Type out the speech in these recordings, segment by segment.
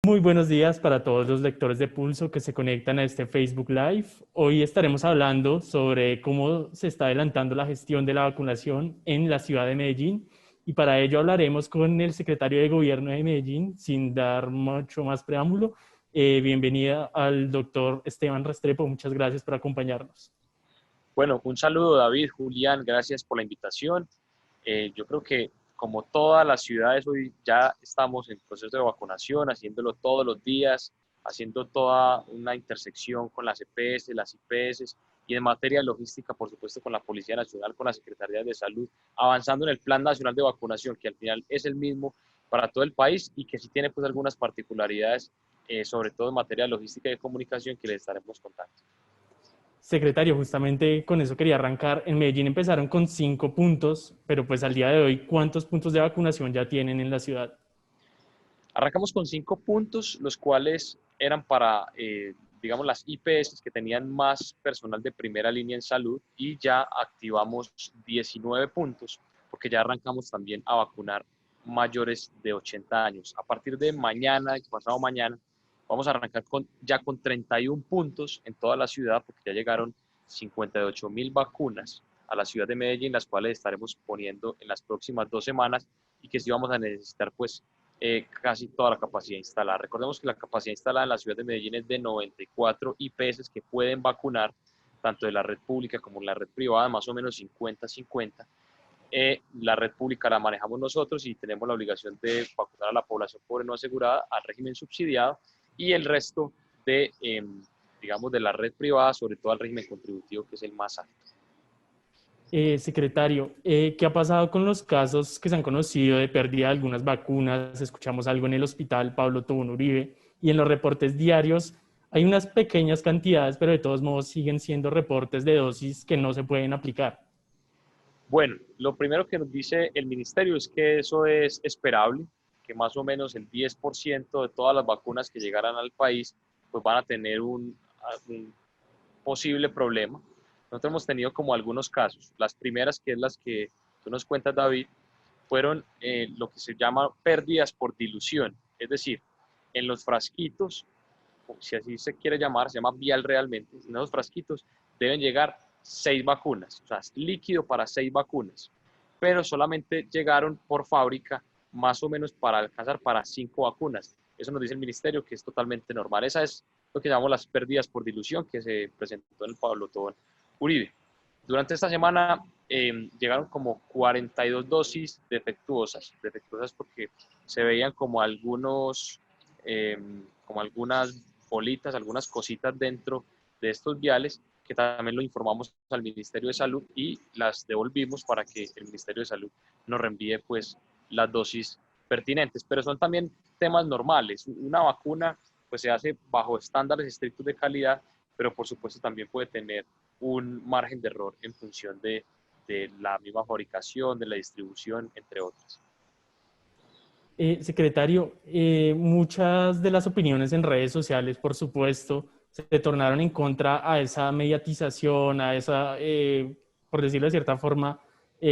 Muy buenos días para todos los lectores de Pulso que se conectan a este Facebook Live. Hoy estaremos hablando sobre cómo se está adelantando la gestión de la vacunación en la ciudad de Medellín y para ello hablaremos con el secretario de Gobierno de Medellín, sin dar mucho más preámbulo. Bienvenida al doctor Esteban Restrepo, muchas gracias por acompañarnos. Bueno, un saludo David, Julián, gracias por la invitación. Yo creo que como todas las ciudades hoy ya estamos en proceso de vacunación, haciéndolo todos los días, haciendo toda una intersección con las EPS, las IPS y en materia de logística, por supuesto, con la Policía Nacional, con la Secretaría de Salud, avanzando en el Plan Nacional de Vacunación, que al final es el mismo para todo el país y que sí tiene pues algunas particularidades, sobre todo en materia de logística y de comunicación que les estaremos contando. Secretario, justamente con eso quería arrancar. En Medellín empezaron con 5 puntos, pero pues al día de hoy, ¿cuántos puntos de vacunación ya tienen en la ciudad? Arrancamos con 5 puntos, los cuales eran para, digamos, las IPS que tenían más personal de primera línea en salud y ya activamos 19 puntos porque ya arrancamos también a vacunar mayores de 80 años. A partir de mañana, pasado mañana, vamos a arrancar ya con 31 puntos en toda la ciudad porque ya llegaron 58.000 vacunas a la ciudad de Medellín, las cuales estaremos poniendo en las próximas 2 semanas y que sí vamos a necesitar pues casi toda la capacidad instalada. Recordemos que la capacidad instalada en la ciudad de Medellín es de 94 IPS que pueden vacunar, tanto de la red pública como de la red privada, más o menos 50-50. La red pública la manejamos nosotros y tenemos la obligación de vacunar a la población pobre no asegurada, al régimen subsidiado, y el resto de, digamos, de la red privada, sobre todo al régimen contributivo, que es el más alto. Secretario, ¿qué ha pasado con los casos que se han conocido de pérdida de algunas vacunas? Escuchamos algo en el hospital Pablo Tobón Uribe y en los reportes diarios hay unas pequeñas cantidades, pero de todos modos siguen siendo reportes de dosis que no se pueden aplicar. Bueno, lo primero que nos dice el ministerio es que eso es esperable, que más o menos el 10% de todas las vacunas que llegaran al país pues van a tener un posible problema. Nosotros hemos tenido como algunos casos. Las primeras, que es las que tú nos cuentas, David, fueron lo que se llama pérdidas por dilución. Es decir, en los frasquitos, si así se quiere llamar, se llama vial realmente, en esos frasquitos deben llegar 6 vacunas, o sea, líquido para 6 vacunas, pero solamente llegaron por fábrica más o menos para alcanzar para 5 vacunas. Eso nos dice el ministerio que es totalmente normal. Esa es lo que llamamos las pérdidas por dilución que se presentó en el Pablo Tobón Uribe. Durante esta semana llegaron como 42 dosis defectuosas porque se veían como como algunas bolitas, algunas cositas dentro de estos viales, que también lo informamos al Ministerio de Salud y las devolvimos para que el Ministerio de Salud nos reenvíe pues las dosis pertinentes. Pero son también temas normales. Una vacuna pues se hace bajo estándares estrictos de calidad, pero por supuesto también puede tener un margen de error en función de la misma fabricación, de la distribución, entre otras. Secretario, muchas de las opiniones en redes sociales, por supuesto, se tornaron en contra a esa mediatización, a esa, por decirlo de cierta forma,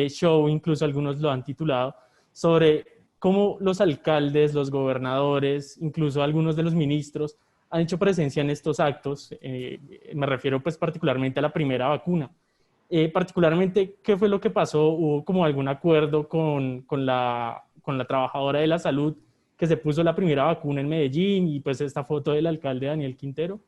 show, incluso algunos lo han titulado, sobre cómo los alcaldes, los gobernadores, incluso algunos de los ministros han hecho presencia en estos actos. Me refiero pues particularmente a la primera vacuna. Particularmente, ¿qué fue lo que pasó? ¿Hubo como algún acuerdo con la trabajadora de la salud que se puso la primera vacuna en Medellín y pues esta foto del alcalde Daniel Quintero?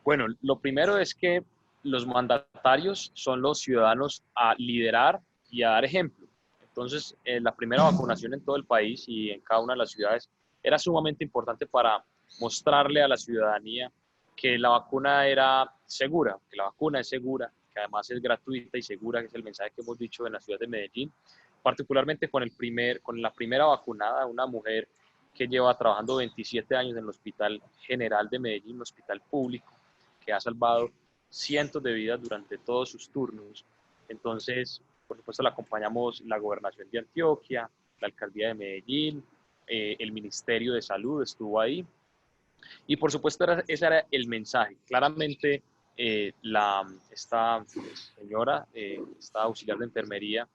Bueno, lo primero es que los mandatarios son los ciudadanos a liderar y a dar ejemplo. Entonces, la primera vacunación en todo el país y en cada una de las ciudades era sumamente importante para mostrarle a la ciudadanía que la vacuna era segura, que la vacuna es segura, que además es gratuita y segura, que es el mensaje que hemos dicho en la ciudad de Medellín, particularmente con la primera vacunada, una mujer que lleva trabajando 27 años en el Hospital General de Medellín, un hospital público, que ha salvado cientos de vidas durante todos sus turnos. Entonces, por supuesto, la acompañamos la Gobernación de Antioquia, la Alcaldía de Medellín, el Ministerio de Salud estuvo ahí. Y por supuesto, ese era el mensaje. Claramente, esta señora, esta auxiliar de enfermería,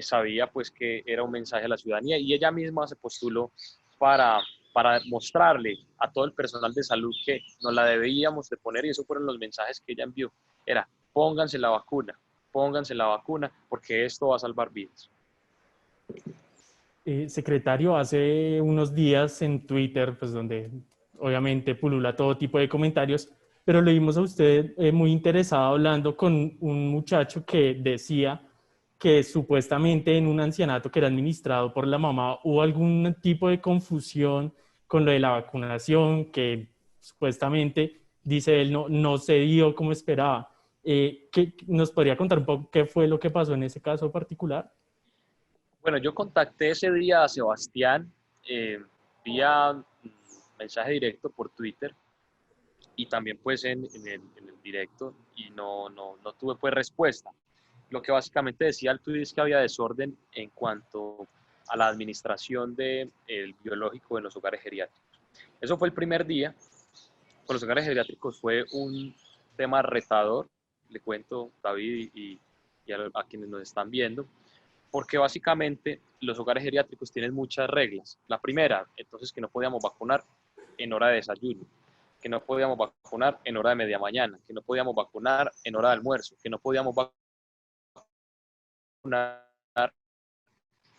sabía pues que era un mensaje a la ciudadanía y ella misma se postuló para, para mostrarle a todo el personal de salud que nos la debíamos de poner, y esos fueron los mensajes que ella envió, era pónganse la vacuna, porque esto va a salvar vidas. Secretario, hace unos días en Twitter, pues donde obviamente pulula todo tipo de comentarios, pero le vimos a usted muy interesado hablando con un muchacho que decía que supuestamente en un ancianato que era administrado por la mamá hubo algún tipo de confusión con lo de la vacunación, que supuestamente, dice él, no se dio como esperaba. ¿Nos podría contar un poco qué fue lo que pasó en ese caso particular? Bueno, yo contacté ese día a Sebastián vía mensaje directo por Twitter y también pues en el directo, y no tuve pues respuesta. Lo que básicamente decía el tuit es que había desorden en cuanto a la administración del biológico en los hogares geriátricos. Eso fue el primer día. Con los hogares geriátricos fue un tema retador, le cuento, David, y a quienes nos están viendo, porque básicamente los hogares geriátricos tienen muchas reglas. La primera, entonces, que no podíamos vacunar en hora de desayuno, que no podíamos vacunar en hora de media mañana, que no podíamos vacunar en hora de almuerzo, que no podíamos vacunar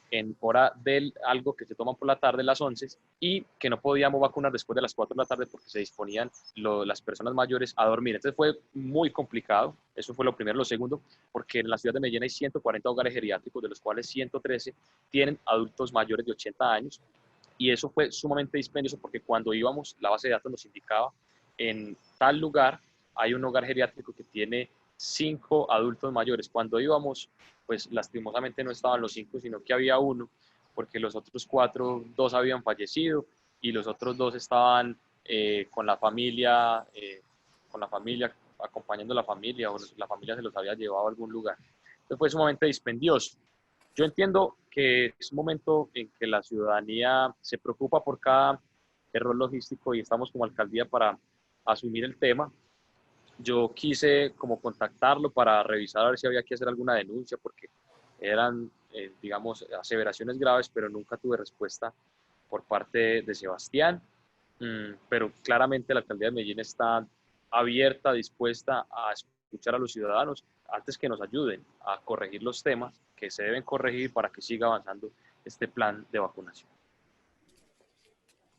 en hora de algo que se toman por la tarde, las 11, y que no podíamos vacunar después de las 4 de la tarde porque se disponían las personas mayores a dormir. Entonces fue muy complicado, eso fue lo primero. Lo segundo, porque en la ciudad de Medellín hay 140 hogares geriátricos, de los cuales 113 tienen adultos mayores de 80 años, y eso fue sumamente dispendioso porque cuando íbamos, la base de datos nos indicaba en tal lugar hay un hogar geriátrico que tiene 5 adultos mayores. Cuando íbamos, pues lastimosamente no estaban los 5, sino que había uno, porque los otros 4, 2 habían fallecido y los otros 2 estaban con la familia, acompañando a la familia, o la familia se los había llevado a algún lugar. Entonces fue sumamente dispendioso. Yo entiendo que es un momento en que la ciudadanía se preocupa por cada error logístico y estamos como alcaldía para asumir el tema. Yo quise como contactarlo para revisar a ver si había que hacer alguna denuncia, porque eran, digamos, aseveraciones graves, pero nunca tuve respuesta por parte de Sebastián. Pero claramente la alcaldía de Medellín está abierta, dispuesta a escuchar a los ciudadanos antes que nos ayuden a corregir los temas que se deben corregir para que siga avanzando este plan de vacunación.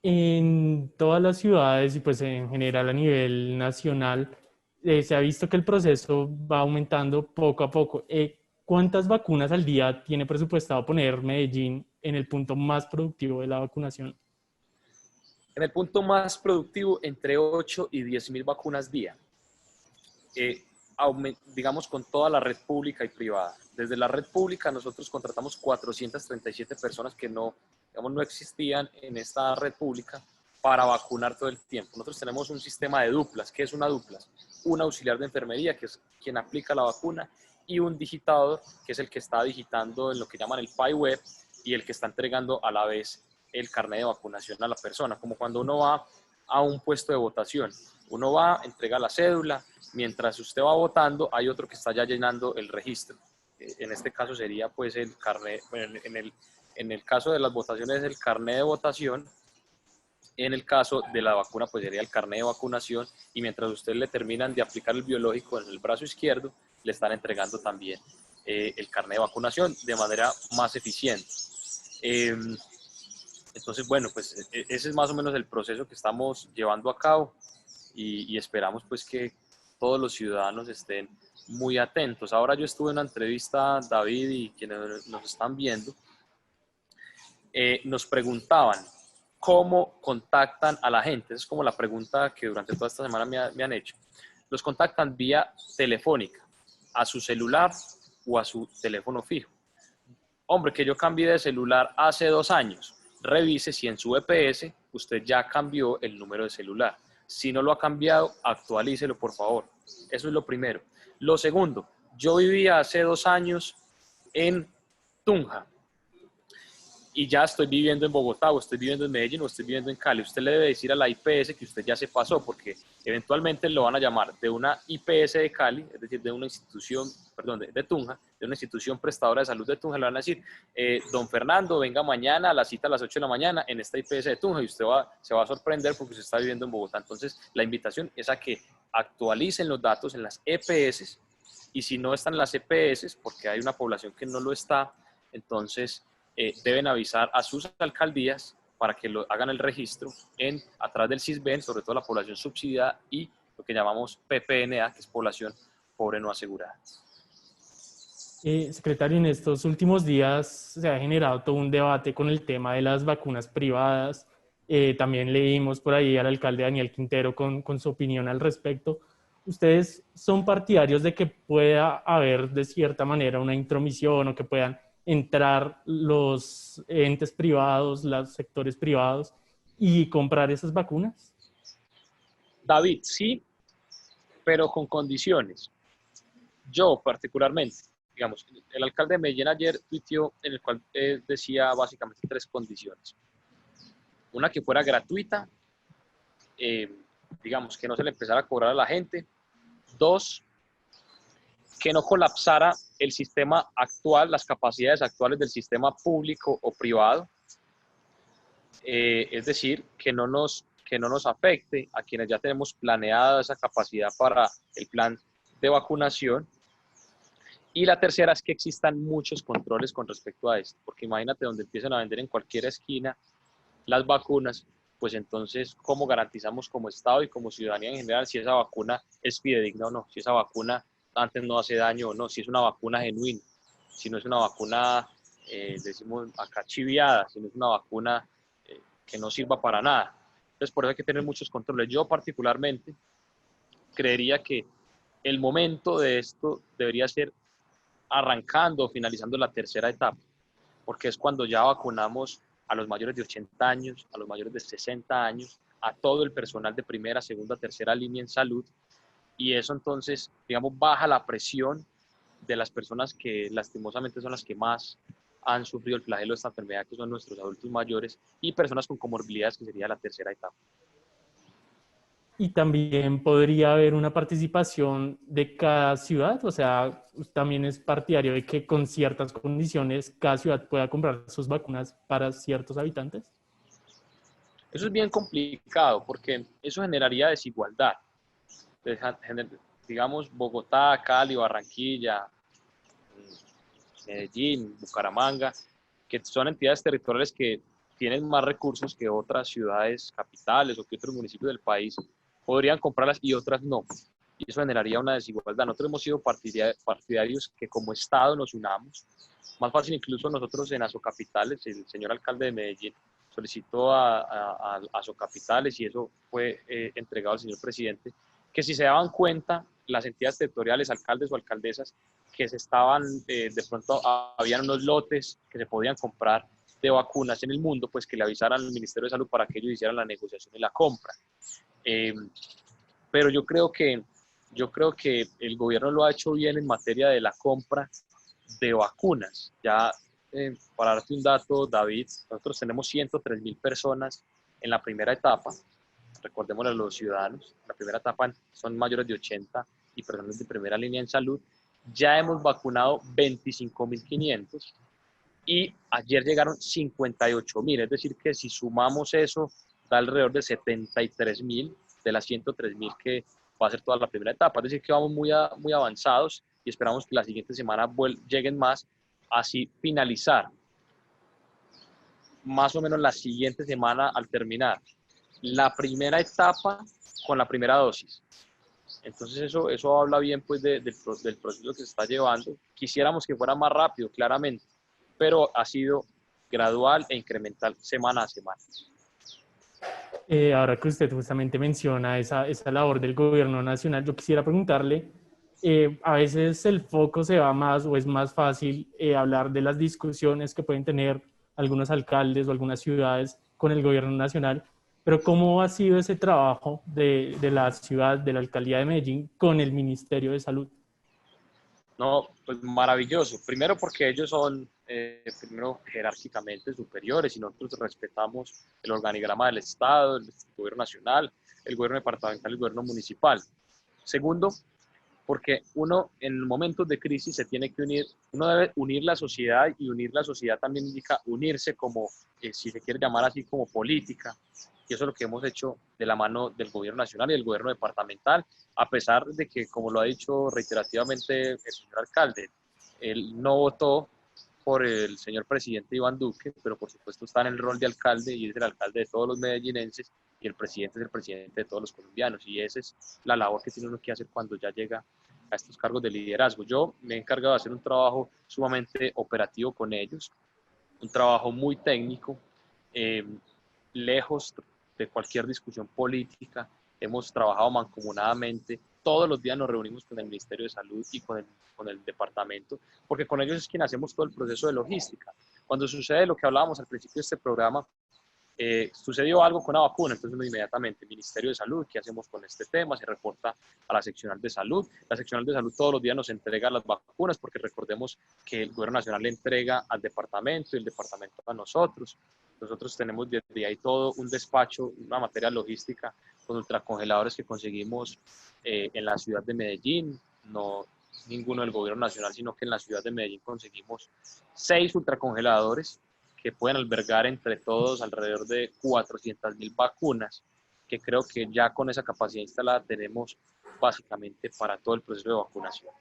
En todas las ciudades y pues en general a nivel nacional, se ha visto que el proceso va aumentando poco a poco. ¿Cuántas vacunas al día tiene presupuestado poner Medellín en el punto más productivo de la vacunación? En el punto más productivo, entre 8 y 10.000 vacunas día. Digamos, con toda la red pública y privada. Desde la red pública nosotros contratamos 437 personas que no existían en esta red pública para vacunar todo el tiempo. Nosotros tenemos un sistema de duplas. ¿Qué es una duplas? Un auxiliar de enfermería, que es quien aplica la vacuna, y un digitador, que es el que está digitando en lo que llaman el PAI web y el que está entregando a la vez el carnet de vacunación a la persona, como cuando uno va a un puesto de votación. Uno va, entrega la cédula, mientras usted va votando, hay otro que está ya llenando el registro. En este caso sería pues el carnet, en el caso de las votaciones el carnet de votación, en el caso de la vacuna pues sería el carnet de vacunación, y mientras usted le terminan de aplicar el biológico en el brazo izquierdo, le están entregando también el carnet de vacunación de manera más eficiente. Entonces, bueno, pues ese es más o menos el proceso que estamos llevando a cabo, y esperamos pues que todos los ciudadanos estén muy atentos. Ahora yo estuve en una entrevista, David, y quienes nos están viendo, nos preguntaban cómo contactan a la gente. Esa es como la pregunta que durante toda esta semana me han hecho. Los contactan vía telefónica, a su celular o a su teléfono fijo. Hombre, que yo cambié de celular hace 2 años. Revise si en su EPS usted ya cambió el número de celular. Si no lo ha cambiado, actualícelo, por favor. Eso es lo primero. Lo segundo, yo vivía hace 2 años en Tunja. y ya estoy viviendo en Bogotá, o estoy viviendo en Medellín, o estoy viviendo en Cali. Usted le debe decir a la IPS que usted ya se pasó, porque eventualmente lo van a llamar de una IPS de Cali, es decir, de una institución, perdón, de Tunja, de una institución prestadora de salud de Tunja, le van a decir, don Fernando, venga mañana a la cita a las 8 de la mañana en esta IPS de Tunja, y usted se va a sorprender porque usted está viviendo en Bogotá. Entonces, la invitación es a que actualicen los datos en las EPS, y si no están en las EPS, porque hay una población que no lo está, entonces deben avisar a sus alcaldías para que hagan el registro a través del CISBEN, sobre todo la población subsidiada y lo que llamamos PPNA, que es población pobre no asegurada. Secretario, en estos últimos días se ha generado todo un debate con el tema de las vacunas privadas. También leímos por ahí al alcalde Daniel Quintero con su opinión al respecto. ¿Ustedes son partidarios de que pueda haber de cierta manera una intromisión o que puedan entrar los entes privados, los sectores privados y comprar esas vacunas? David, sí, pero con condiciones. Yo particularmente, digamos, el alcalde de Medellín ayer tuiteó en el cual decía básicamente 3 condiciones. Una, que fuera gratuita, digamos, que no se le empezara a cobrar a la gente. 2, que no colapsara el sistema actual, las capacidades actuales del sistema público o privado. Es decir, que no nos afecte a quienes ya tenemos planeada esa capacidad para el plan de vacunación. Y la tercera es que existan muchos controles con respecto a esto, porque imagínate donde empiezan a vender en cualquier esquina las vacunas, pues entonces, ¿cómo garantizamos como Estado y como ciudadanía en general si esa vacuna es fidedigna o no? Si esa vacuna antes no hace daño o no, si es una vacuna genuina, si no es una vacuna, decimos acá, chiviada, si no es una vacuna que no sirva para nada. Entonces, por eso hay que tener muchos controles. Yo particularmente creería que el momento de esto debería ser arrancando o finalizando la tercera etapa, porque es cuando ya vacunamos a los mayores de 80 años, a los mayores de 60 años, a todo el personal de primera, segunda, tercera línea en salud, y eso entonces, digamos, baja la presión de las personas que lastimosamente son las que más han sufrido el flagelo de esta enfermedad, que son nuestros adultos mayores y personas con comorbilidades, que sería la tercera etapa. Y también podría haber una participación de cada ciudad, o sea, también es partidario de que con ciertas condiciones cada ciudad pueda comprar sus vacunas para ciertos habitantes. Eso es bien complicado porque eso generaría desigualdad. Digamos, Bogotá, Cali, Barranquilla, Medellín, Bucaramanga, que son entidades territoriales que tienen más recursos que otras ciudades capitales o que otros municipios del país, podrían comprarlas y otras no. Y eso generaría una desigualdad. Nosotros hemos sido partidarios que como Estado nos unamos. Más fácil incluso nosotros en Asocapitales, el señor alcalde de Medellín solicitó a Asocapitales y eso fue entregado al señor presidente, que si se daban cuenta las entidades territoriales, alcaldes o alcaldesas, que se estaban, de pronto habían unos lotes que se podían comprar de vacunas en el mundo, pues que le avisaran al Ministerio de Salud para que ellos hicieran la negociación y la compra. Pero yo creo que el gobierno lo ha hecho bien en materia de la compra de vacunas. Ya, para darte un dato, David, nosotros tenemos 103.000 personas en la primera etapa. Recordémosle a los ciudadanos, la primera etapa son mayores de 80 y personas de primera línea en salud. Ya hemos vacunado 25.500 y ayer llegaron 58.000, es decir que si sumamos eso, da alrededor de 73.000 de las 103.000 que va a ser toda la primera etapa, es decir que vamos muy avanzados y esperamos que la siguiente semana lleguen más, así finalizar más o menos la siguiente semana al terminar la primera etapa con la primera dosis. Entonces eso habla bien pues del proceso que se está llevando. Quisiéramos que fuera más rápido, claramente, pero ha sido gradual e incremental semana a semana. Ahora que usted justamente menciona esa labor del gobierno nacional, yo quisiera preguntarle, a veces el foco se va más o es más fácil hablar de las discusiones que pueden tener algunos alcaldes o algunas ciudades con el gobierno nacional, pero ¿cómo ha sido ese trabajo de la ciudad, de la alcaldía de Medellín con el Ministerio de Salud? No, pues maravilloso. Primero porque ellos son primero jerárquicamente superiores y nosotros respetamos el organigrama del Estado, el gobierno nacional, el gobierno departamental y el gobierno municipal. Segundo, porque uno en momentos de crisis se tiene que unir, uno debe unir la sociedad, y unir la sociedad también indica unirse como, si se quiere llamar así, como política, y eso es lo que hemos hecho de la mano del gobierno nacional y del gobierno departamental, a pesar de que, como lo ha dicho reiterativamente el señor alcalde, él no votó por el señor presidente Iván Duque, pero por supuesto está en el rol de alcalde y es el alcalde de todos los medellinenses, y el presidente es el presidente de todos los colombianos, y esa es la labor que tiene uno que hacer cuando ya llega a estos cargos de liderazgo. Yo me he encargado de hacer un trabajo sumamente operativo con ellos, un trabajo muy técnico, eh, lejos de cualquier discusión política. Hemos trabajado mancomunadamente, todos los días nos reunimos con el Ministerio de Salud y con el departamento, porque con ellos es quien hacemos todo el proceso de logística. Cuando sucede lo que hablábamos al principio de este programa, sucedió algo con la vacuna, entonces inmediatamente el Ministerio de Salud, ¿qué hacemos con este tema? Se reporta a la seccional de salud. La seccional de salud todos los días nos entrega las vacunas, porque recordemos que el gobierno nacional le entrega al departamento y el departamento a nosotros. Nosotros tenemos desde ahí todo un despacho, una materia logística con ultracongeladores que conseguimos en la ciudad de Medellín. No ninguno del gobierno nacional, sino que en la ciudad de Medellín conseguimos 6 ultracongeladores que pueden albergar entre todos alrededor de 400.000 vacunas, que creo que ya con esa capacidad instalada tenemos básicamente para todo el proceso de vacunación.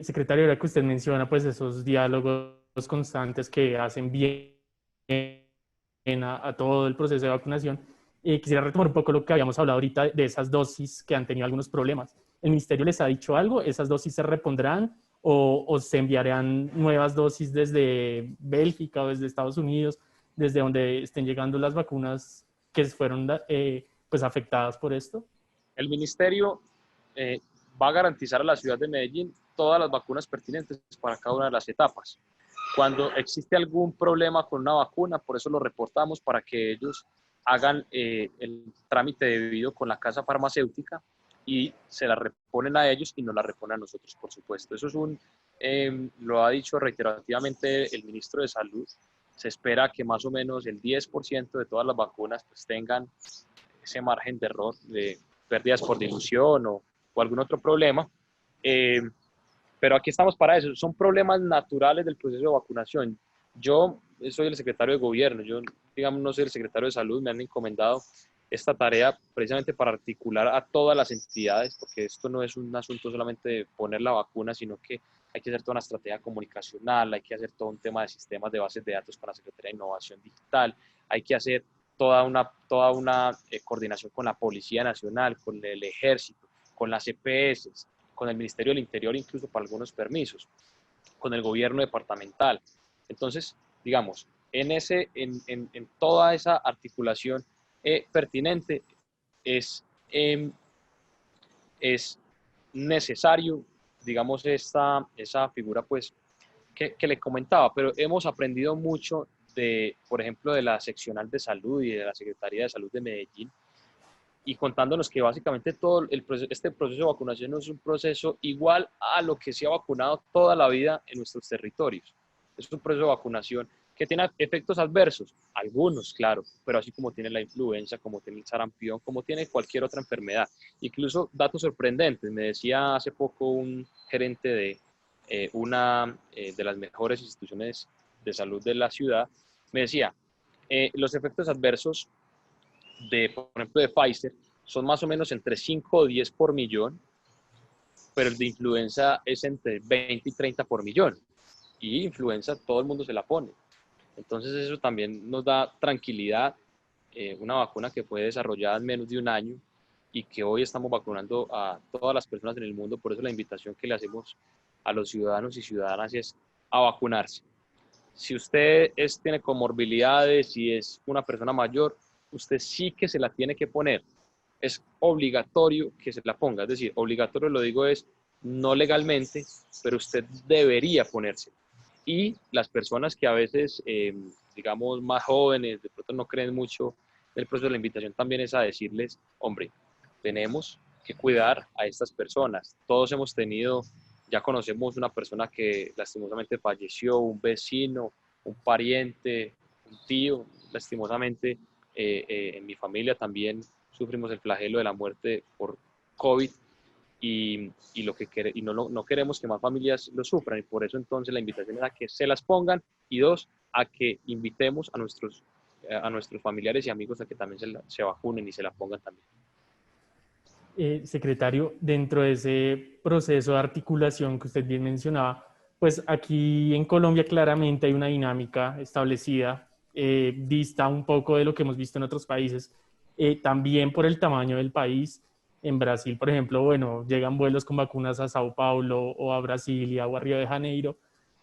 Secretario, ahora que usted menciona pues esos diálogos constantes que hacen bien a todo el proceso de vacunación, quisiera retomar un poco lo que habíamos hablado ahorita de esas dosis que han tenido algunos problemas. ¿El ministerio les ha dicho algo? ¿Esas dosis se repondrán o se enviarán nuevas dosis desde Bélgica o desde Estados Unidos, desde donde estén llegando las vacunas que fueron pues afectadas por esto? El ministerio va a garantizar a la ciudad de Medellín todas las vacunas pertinentes para cada una de las etapas. Cuando existe algún problema con una vacuna, por eso lo reportamos, para que ellos hagan el trámite debido con la casa farmacéutica y se la reponen a ellos y nos la reponen a nosotros, por supuesto. Eso es lo ha dicho reiterativamente el ministro de Salud. Se espera que más o menos el 10% de todas las vacunas pues tengan ese margen de error, de pérdidas por dilución o algún otro problema. Pero aquí estamos para eso. Son problemas naturales del proceso de vacunación. Yo soy el secretario de gobierno, yo, digamos, no soy el secretario de salud, me han encomendado esta tarea precisamente para articular a todas las entidades, porque esto no es un asunto solamente de poner la vacuna, sino que hay que hacer toda una estrategia comunicacional, hay que hacer todo un tema de sistemas de bases de datos con la Secretaría de Innovación Digital, hay que hacer toda una coordinación con la Policía Nacional, con el Ejército, con las EPS, con el Ministerio del Interior, incluso para algunos permisos, con el gobierno departamental. Entonces, digamos, en toda esa articulación pertinente es necesario, digamos, esa figura pues que le comentaba, pero hemos aprendido mucho de, por ejemplo, de la seccional de salud y de la Secretaría de Salud de Medellín, y contándonos que básicamente todo este proceso de vacunación no es un proceso igual a lo que se ha vacunado toda la vida en nuestros territorios. Es un proceso de vacunación que tiene efectos adversos, algunos, claro, pero así como tiene la influenza, como tiene el sarampión, como tiene cualquier otra enfermedad. Incluso datos sorprendentes. Me decía hace poco un gerente de una de las mejores instituciones de salud de la ciudad, me decía, los efectos adversos por ejemplo, de Pfizer, son más o menos entre 5 o 10 por millón, pero el de influenza es entre 20 y 30 por millón. Y influenza todo el mundo se la pone. Entonces eso también nos da tranquilidad, una vacuna que fue desarrollada en menos de un año y que hoy estamos vacunando a todas las personas en el mundo. Por eso la invitación que le hacemos a los ciudadanos y ciudadanas es a vacunarse. Si usted tiene comorbilidades, si es una persona mayor, usted sí que se la tiene que poner. Es obligatorio que se la ponga. Es decir, obligatorio lo digo es no legalmente, pero usted debería ponerse. Y las personas que a veces, digamos, más jóvenes, de pronto no creen mucho el proceso de la invitación, también es a decirles, hombre, tenemos que cuidar a estas personas. Todos hemos tenido Ya conocemos una persona que lastimosamente falleció, un vecino, un pariente, un tío, lastimosamente en mi familia también sufrimos el flagelo de la muerte por COVID y no queremos que más familias lo sufran y por eso entonces la invitación es a que se las pongan y dos, a que invitemos a nuestros familiares y amigos a que también se vacunen y se la pongan también. Secretario, dentro de ese proceso de articulación que usted bien mencionaba, pues aquí en Colombia claramente hay una dinámica establecida, dista un poco de lo que hemos visto en otros países, también por el tamaño del país. En Brasil, por ejemplo, bueno, llegan vuelos con vacunas a Sao Paulo o a Brasilia o a Río de Janeiro,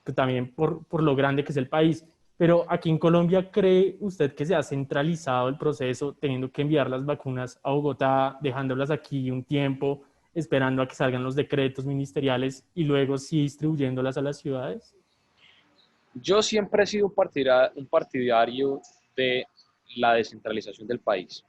que también por lo grande que es el país. Pero aquí en Colombia, ¿cree usted que se ha centralizado el proceso teniendo que enviar las vacunas a Bogotá, dejándolas aquí un tiempo, esperando a que salgan los decretos ministeriales y luego sí distribuyéndolas a las ciudades? Yo siempre he sido un partidario de la descentralización del país.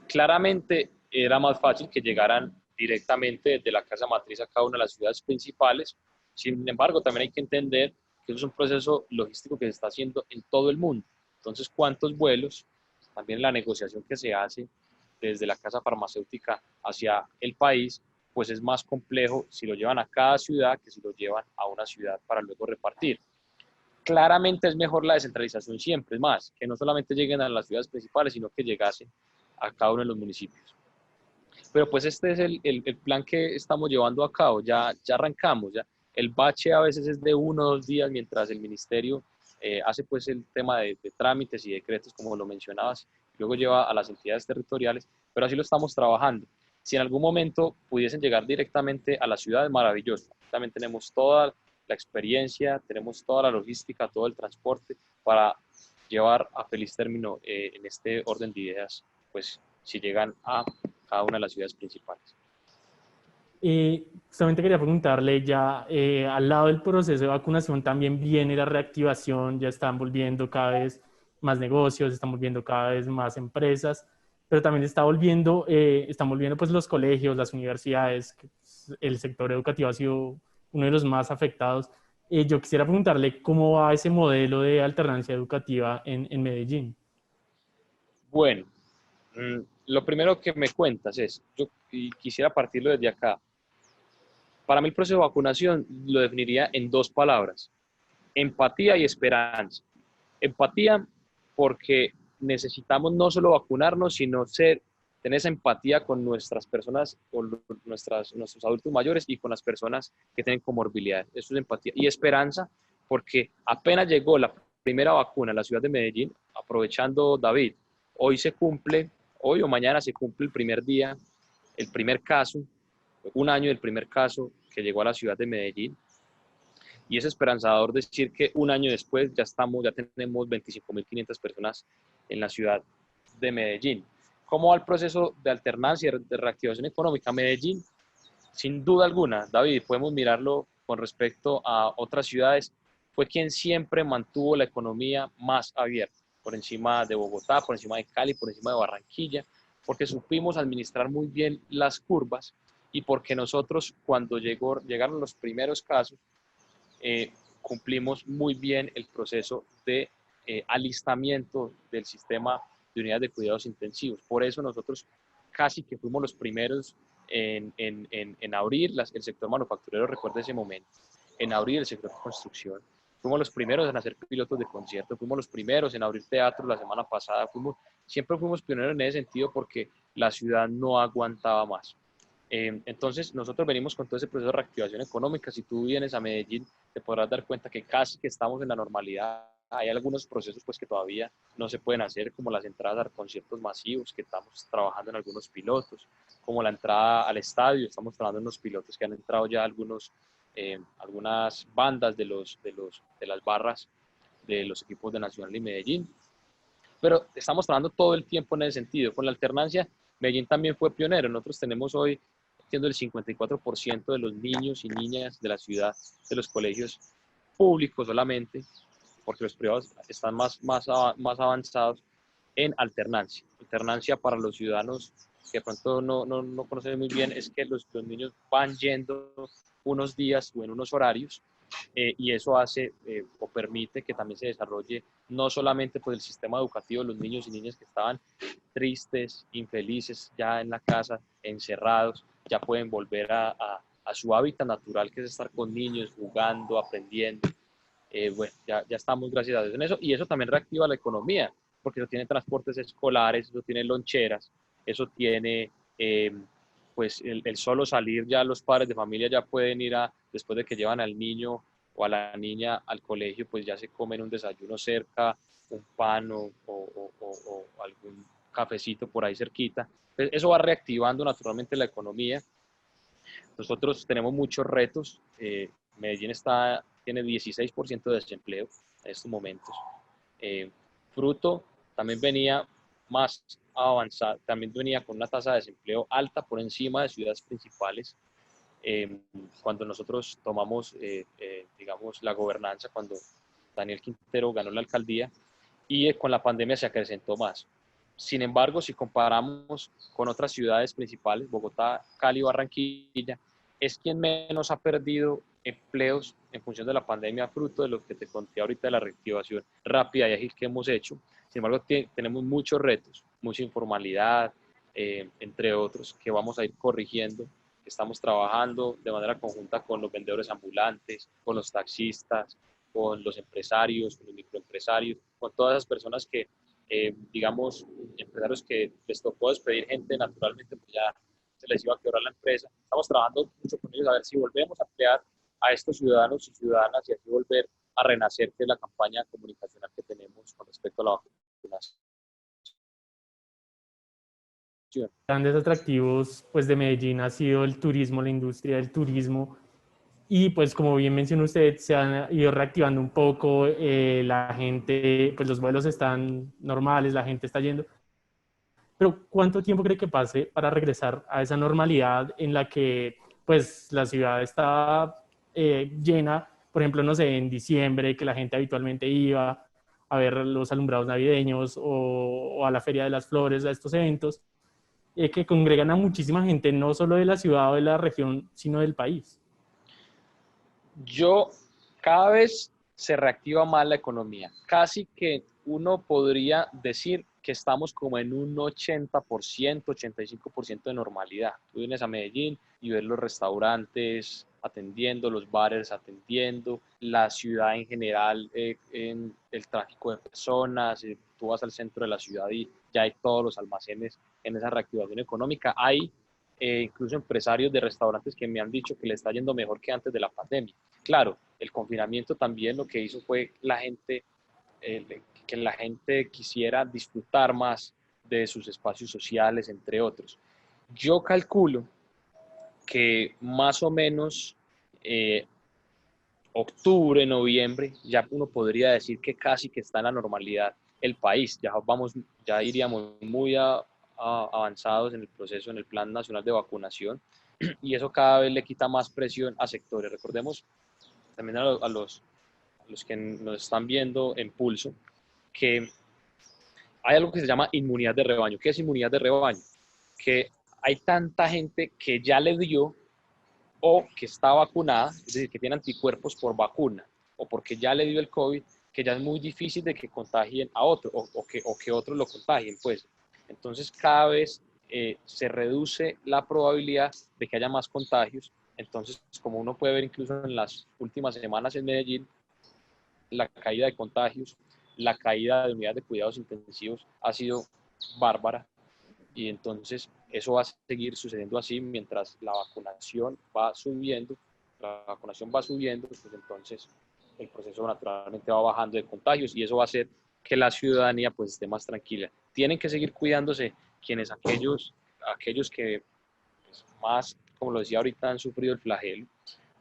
Claramente era más fácil que llegaran directamente desde la casa matriz a cada una de las ciudades principales. Sin embargo, también hay que entender que eso es un proceso logístico que se está haciendo en todo el mundo. Entonces, ¿cuántos vuelos? También la negociación que se hace desde la casa farmacéutica hacia el país, pues es más complejo si lo llevan a cada ciudad que si lo llevan a una ciudad para luego repartir. Claramente es mejor la descentralización siempre, es más, que no solamente lleguen a las ciudades principales, sino que llegasen a cada uno de los municipios. Pero pues este es el plan que estamos llevando a cabo, ya arrancamos, ya. El bache a veces es de 1 o 2 días mientras el ministerio hace pues el tema de trámites y decretos, como lo mencionabas, luego lleva a las entidades territoriales, pero así lo estamos trabajando. Si en algún momento pudiesen llegar directamente a la ciudad, es maravilloso. También tenemos toda la experiencia, tenemos toda la logística, todo el transporte para llevar a feliz término en este orden de ideas, pues si llegan a cada una de las ciudades principales. Justamente quería preguntarle ya, al lado del proceso de vacunación también viene la reactivación, ya están volviendo cada vez más negocios, están volviendo cada vez más empresas, pero también están volviendo pues los colegios, las universidades, que, pues, el sector educativo ha sido uno de los más afectados. Yo quisiera preguntarle cómo va ese modelo de alternancia educativa en Medellín. Bueno, lo primero que me cuentas es, yo quisiera partirlo desde acá. Para mí el proceso de vacunación lo definiría en 2 palabras, empatía y esperanza. Empatía porque necesitamos no solo vacunarnos, sino tener esa empatía con nuestras personas, con nuestros adultos mayores y con las personas que tienen comorbilidades. Eso es empatía. Y esperanza porque apenas llegó la primera vacuna a la ciudad de Medellín, aprovechando David, hoy o mañana se cumple el primer día, el primer caso, un año del primer caso que llegó a la ciudad de Medellín. Y es esperanzador decir que un año después ya tenemos 25.500 personas en la ciudad de Medellín. ¿Cómo va el proceso de alternancia y de reactivación económica? Medellín, sin duda alguna, David, podemos mirarlo con respecto a otras ciudades, fue quien siempre mantuvo la economía más abierta, por encima de Bogotá, por encima de Cali, por encima de Barranquilla, porque supimos administrar muy bien las curvas y porque nosotros cuando llegaron los primeros casos, cumplimos muy bien el proceso de alistamiento del sistema de unidades de cuidados intensivos. Por eso nosotros casi que fuimos los primeros en abrir el sector manufacturero, recuerda ese momento, en abrir el sector de construcción. Fuimos los primeros en hacer pilotos de concierto, fuimos los primeros en abrir teatro la semana pasada, siempre fuimos pioneros en ese sentido porque la ciudad no aguantaba más. Entonces, nosotros venimos con todo ese proceso de reactivación económica. Si tú vienes a Medellín, te podrás dar cuenta que casi que estamos en la normalidad. Hay algunos procesos pues, que todavía no se pueden hacer, como las entradas a conciertos masivos, que estamos trabajando en algunos pilotos, como la entrada al estadio, estamos trabajando en los pilotos que han entrado ya algunas bandas de las barras de los equipos de Nacional y Medellín. Pero estamos trabajando todo el tiempo en ese sentido. Con la alternancia, Medellín también fue pionero. Nosotros tenemos hoy, siendo el 54% de los niños y niñas de la ciudad, de los colegios públicos solamente, porque los privados están más avanzados en alternancia. Alternancia para los ciudadanos que de pronto no conocen muy bien es que los niños van yendo unos días o en unos horarios, y eso hace o permite que también se desarrolle no solamente pues, el sistema educativo de los niños y niñas que estaban tristes, infelices, ya en la casa, encerrados, ya pueden volver a su hábitat natural, que es estar con niños, jugando, aprendiendo. Bueno, ya estamos, gracias a Dios, en eso, y eso también reactiva la economía, porque eso tiene transportes escolares, eso tiene loncheras, eso tiene, pues, el solo salir, ya los padres de familia ya pueden ir después de que llevan al niño o a la niña al colegio, pues ya se comen un desayuno cerca, un pan o algún cafecito por ahí cerquita. Pues eso va reactivando naturalmente la economía. Nosotros tenemos muchos retos. Medellín tiene 16% de desempleo en estos momentos. Fruto también venía más avanzado, también venía con una tasa de desempleo alta por encima de ciudades principales. Cuando nosotros tomamos, digamos, la gobernanza, cuando Daniel Quintero ganó la alcaldía, y con la pandemia se acrecentó más. Sin embargo, si comparamos con otras ciudades principales, Bogotá, Cali, Barranquilla, es quien menos ha perdido empleos en función de la pandemia, fruto de lo que te conté ahorita de la reactivación rápida y ágil que hemos hecho. Sin embargo, tenemos muchos retos, mucha informalidad, entre otros, que vamos a ir corrigiendo, que estamos trabajando de manera conjunta con los vendedores ambulantes, con los taxistas, con los empresarios, con los microempresarios, con todas esas personas que, digamos, empresarios que les tocó despedir gente naturalmente, pues ya se les iba a quebrar la empresa. Estamos trabajando mucho con ellos a ver si volvemos a emplear a estos ciudadanos y ciudadanas y así volver a renacer, que es la campaña comunicacional que tenemos con respecto a la vacunación. Grandes atractivos pues, de Medellín ha sido el turismo, la industria del turismo. Y pues como bien mencionó usted, se han ido reactivando un poco, la gente, pues los vuelos están normales, la gente está yendo. Pero ¿cuánto tiempo cree que pase para regresar a esa normalidad en la que pues la ciudad está llena? Por ejemplo, no sé, en diciembre, que la gente habitualmente iba a ver los alumbrados navideños o a la Feria de las Flores, a estos eventos, que congregan a muchísima gente, no solo de la ciudad o de la región, sino del país. Cada vez se reactiva más la economía. Casi que uno podría decir que estamos como en un 80%, 85% de normalidad. Tú vienes a Medellín y ves los restaurantes atendiendo, los bares atendiendo, la ciudad en general, en el tráfico de personas. Tú vas al centro de la ciudad y ya hay todos los almacenes en esa reactivación económica. Hay incluso empresarios de restaurantes que me han dicho que le está yendo mejor que antes de la pandemia. Claro, el confinamiento también lo que hizo fue que la gente quisiera disfrutar más de sus espacios sociales, entre otros. Yo calculo que más o menos octubre, noviembre, ya uno podría decir que casi que está en la normalidad el país. Ya iríamos muy avanzados en el proceso, en el Plan Nacional de Vacunación, y eso cada vez le quita más presión a sectores. Recordemos también a los que nos están viendo en Pulso, que hay algo que se llama inmunidad de rebaño. ¿Qué es inmunidad de rebaño? Que hay tanta gente que ya le dio o que está vacunada, es decir, que tiene anticuerpos por vacuna o porque ya le dio el COVID, que ya es muy difícil de que contagien a otro o que otros lo contagien, pues. Entonces, cada vez se reduce la probabilidad de que haya más contagios. Entonces, como uno puede ver incluso en las últimas semanas en Medellín, la caída de contagios, la caída de unidades de cuidados intensivos ha sido bárbara, y entonces eso va a seguir sucediendo así mientras la vacunación va subiendo. Pues entonces el proceso naturalmente va bajando de contagios y eso va a hacer que la ciudadanía pues esté más tranquila. Tienen que seguir cuidándose aquellos que pues, más, como lo decía ahorita, han sufrido el flagelo.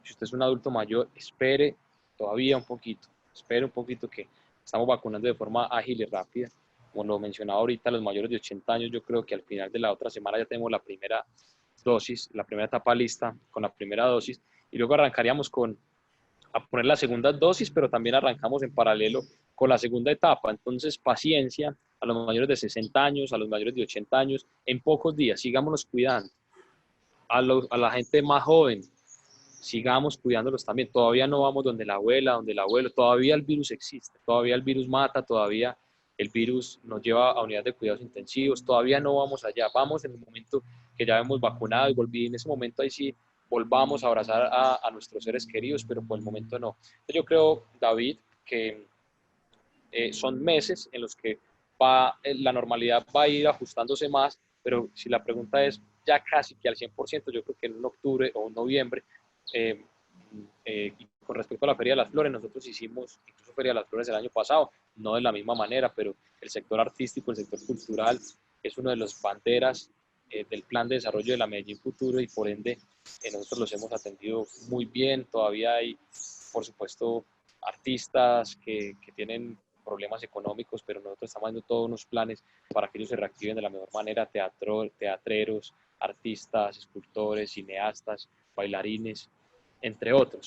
Si usted es un adulto mayor, espere todavía un poquito, que estamos vacunando de forma ágil y rápida. Como lo mencionaba ahorita, los mayores de 80 años, yo creo que al final de la otra semana ya tenemos la primera dosis, la primera etapa lista con la primera dosis, y luego arrancaríamos a poner la segunda dosis, pero también arrancamos en paralelo con la segunda etapa. Entonces, paciencia a los mayores de 60 años, a los mayores de 80 años, en pocos días, sigámonos cuidando. A la gente más joven, sigamos cuidándolos también. Todavía no vamos donde la abuela, donde el abuelo, todavía el virus existe, todavía el virus mata, todavía el virus nos lleva a unidades de cuidados intensivos, todavía no vamos allá, vamos en el momento que ya hemos vacunado y volví en ese momento ahí sí volvamos a abrazar a nuestros seres queridos, pero por el momento no. Entonces yo creo, David, que son meses en los que la normalidad va a ir ajustándose más, pero si la pregunta es ya casi que al 100%, yo creo que en octubre o en noviembre, eh, y con respecto a la Feria de las Flores, nosotros hicimos incluso Feria de las Flores el año pasado, no de la misma manera, pero el sector artístico, el sector cultural, es una de las banderas del plan de desarrollo de la Medellín Futuro y por ende nosotros los hemos atendido muy bien. Todavía hay, por supuesto, artistas que tienen problemas económicos, pero nosotros estamos haciendo todos unos planes para que ellos se reactiven de la mejor manera, teatreros, artistas, escultores, cineastas, bailarines, entre otros.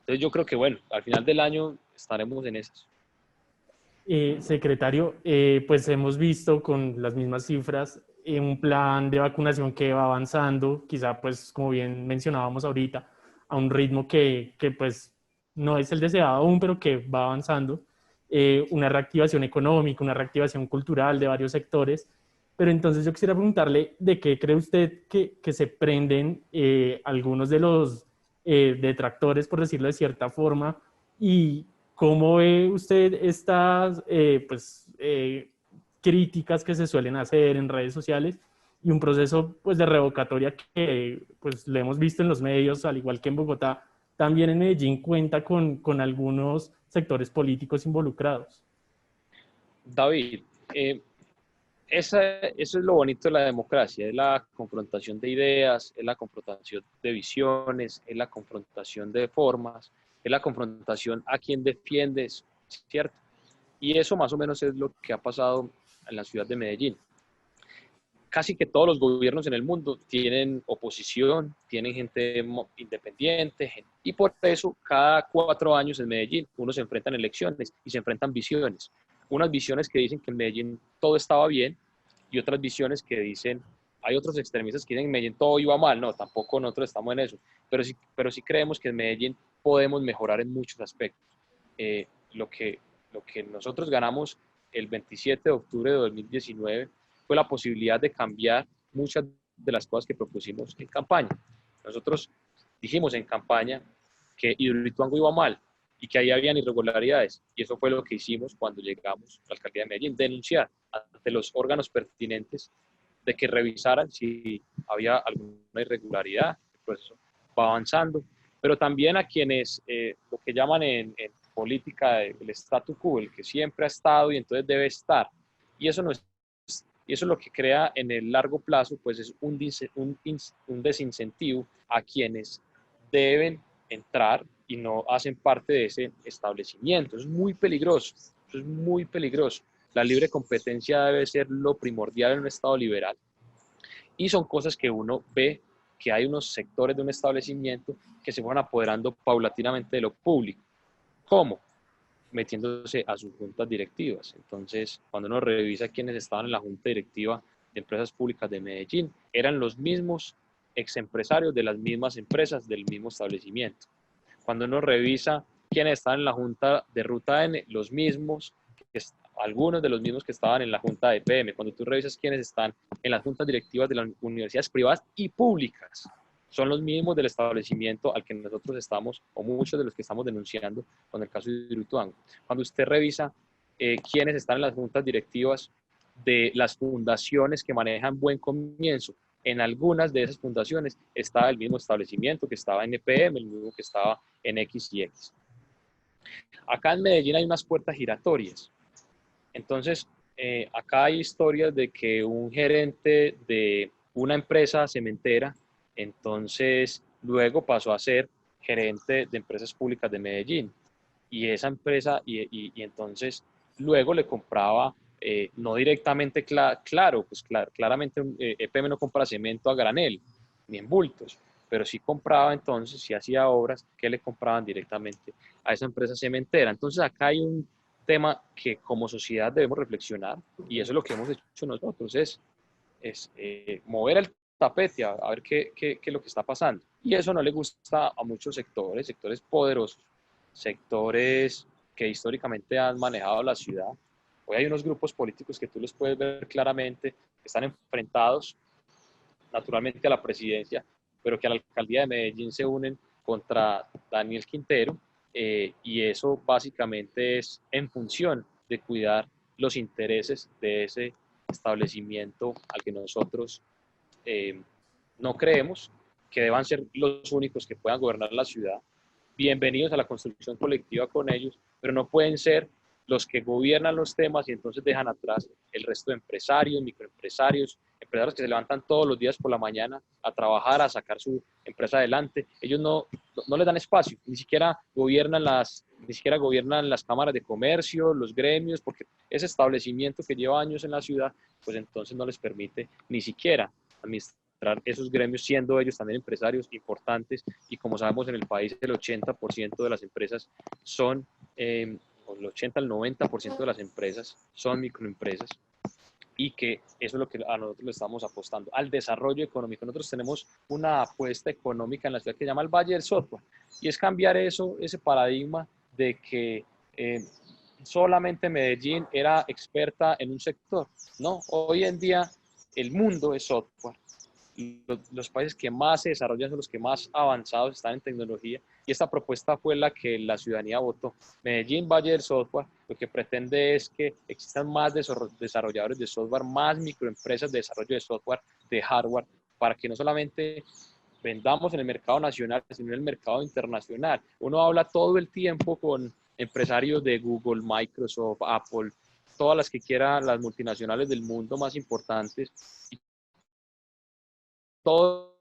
Entonces yo creo que bueno, al final del año estaremos en esas. Secretario, pues hemos visto con las mismas cifras un plan de vacunación que va avanzando, quizá pues como bien mencionábamos ahorita, a un ritmo que pues no es el deseado aún, pero que va avanzando, una reactivación económica, una reactivación cultural de varios sectores. Pero entonces yo quisiera preguntarle de qué cree usted que se prenden algunos de los detractores, por decirlo de cierta forma, y ¿cómo ve usted estas críticas que se suelen hacer en redes sociales y un proceso pues, de revocatoria que pues, lo hemos visto en los medios, al igual que en Bogotá, también en Medellín cuenta con algunos sectores políticos involucrados? David, eso es lo bonito de la democracia, es la confrontación de ideas, es la confrontación de visiones, es la confrontación de formas, es la confrontación a quien defiendes, ¿cierto? Y eso más o menos es lo que ha pasado en la ciudad de Medellín. Casi que todos los gobiernos en el mundo tienen oposición, tienen gente independiente, y por eso cada 4 años en Medellín uno se enfrenta en elecciones y se enfrentan visiones. Unas visiones que dicen que en Medellín todo estaba bien y otras visiones que dicen, hay otros extremistas que dicen que en Medellín todo iba mal. No, tampoco nosotros estamos en eso, pero sí creemos que en Medellín podemos mejorar en muchos aspectos. Eh, lo, que, lo que nosotros ganamos el 27 de octubre de 2019 fue la posibilidad de cambiar muchas de las cosas que propusimos en campaña. Nosotros dijimos en campaña que Hidroituango iba mal y que ahí habían irregularidades, y eso fue lo que hicimos cuando llegamos a la alcaldía de Medellín, denunciar ante los órganos pertinentes de que revisaran si había alguna irregularidad. El proceso va avanzando, pero también a quienes lo que llaman en política el statu quo, el que siempre ha estado y entonces debe estar, y eso no es. Y eso lo que crea en el largo plazo, pues es un desincentivo a quienes deben entrar y no hacen parte de ese establecimiento. Eso es muy peligroso, eso es muy peligroso. La libre competencia debe ser lo primordial en un Estado liberal. Y son cosas que uno ve que hay unos sectores de un establecimiento que se van apoderando paulatinamente de lo público. ¿Cómo? Metiéndose a sus juntas directivas. Entonces, cuando uno revisa quiénes estaban en la junta directiva de empresas públicas de Medellín, eran los mismos exempresarios de las mismas empresas del mismo establecimiento. Cuando uno revisa quiénes estaban en la junta de Ruta N, los mismos, algunos de los mismos que estaban en la junta de PM. Cuando tú revisas quiénes están en las juntas directivas de las universidades privadas y públicas, son los mismos del establecimiento al que nosotros estamos, o muchos de los que estamos denunciando con el caso de Hidroituango. Cuando usted revisa quiénes están en las juntas directivas de las fundaciones que manejan Buen Comienzo, en algunas de esas fundaciones está el mismo establecimiento que estaba en EPM, el mismo que estaba en X y X. Acá en Medellín hay unas puertas giratorias. Entonces, acá hay historias de que un gerente de una empresa cementera, entonces luego pasó a ser gerente de empresas públicas de Medellín. Y esa empresa, y entonces luego le compraba, no directamente, claro, pues claramente EPM no compra cemento a granel, ni en bultos, pero sí compraba entonces, sí hacía obras que le compraban directamente a esa empresa cementera. Entonces acá hay un tema que como sociedad debemos reflexionar, y eso es lo que hemos hecho nosotros, es mover el tapete a ver qué es lo que está pasando. Y eso no le gusta a muchos sectores, sectores poderosos, sectores que históricamente han manejado la ciudad. Hoy hay unos grupos políticos que tú los puedes ver claramente, que están enfrentados naturalmente a la presidencia, pero que a la alcaldía de Medellín se unen contra Daniel Quintero, y eso básicamente es en función de cuidar los intereses de ese establecimiento al que nosotros no creemos que deban ser los únicos que puedan gobernar la ciudad. Bienvenidos a la construcción colectiva con ellos, pero no pueden ser los que gobiernan los temas y entonces dejan atrás el resto de empresarios, microempresarios, empresarios que se levantan todos los días por la mañana a trabajar, a sacar su empresa adelante. Ellos no les dan espacio, ni siquiera gobiernan las cámaras de comercio, los gremios, porque ese establecimiento que lleva años en la ciudad, pues entonces no les permite ni siquiera administrar esos gremios, siendo ellos también empresarios importantes, y como sabemos en el país el 80% de las empresas son el 80 al 90% de las empresas son microempresas, y que eso es lo que a nosotros le estamos apostando, al desarrollo económico. Nosotros tenemos una apuesta económica en la ciudad que se llama el Valle del Software, y es cambiar ese paradigma de que solamente Medellín era experta en un sector. No, hoy en día el mundo es software. Los países que más se desarrollan son los que más avanzados están en tecnología, y esta propuesta fue la que la ciudadanía votó. Medellín Valle del Software lo que pretende es que existan más desarrolladores de software, más microempresas de desarrollo de software, de hardware, para que no solamente vendamos en el mercado nacional, sino en el mercado internacional. Uno habla todo el tiempo con empresarios de Google, Microsoft, Apple, todas las que quieran, las multinacionales del mundo más importantes, y todos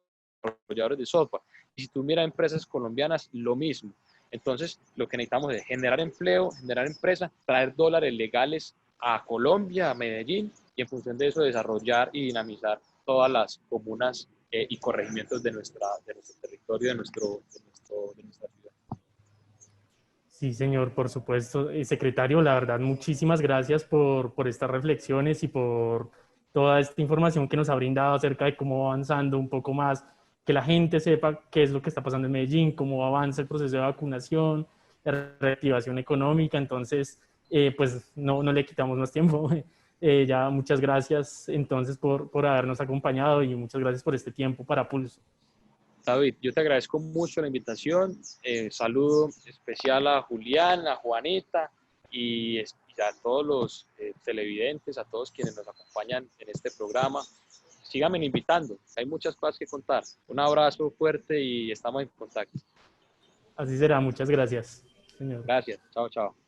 los desarrolladores de software. Y si tú miras empresas colombianas, lo mismo. Entonces, lo que necesitamos es generar empleo, generar empresa, traer dólares legales a Colombia, a Medellín, y en función de eso desarrollar y dinamizar todas las comunas y corregimientos de nuestro territorio, de nuestra ciudad. Sí, señor, por supuesto. Secretario, la verdad, muchísimas gracias por estas reflexiones y por toda esta información que nos ha brindado acerca de cómo va avanzando un poco más, que la gente sepa qué es lo que está pasando en Medellín, cómo avanza el proceso de vacunación, la reactivación económica. Entonces, pues no le quitamos más tiempo. Ya muchas gracias entonces por habernos acompañado, y muchas gracias por este tiempo para Pulso. David, yo te agradezco mucho la invitación. Saludo especial a Julián, a Juanita y a todos los televidentes, a todos quienes nos acompañan en este programa. Síganme invitando, hay muchas cosas que contar. Un abrazo fuerte y estamos en contacto. Así será, muchas gracias, señor. Gracias, chao, chao.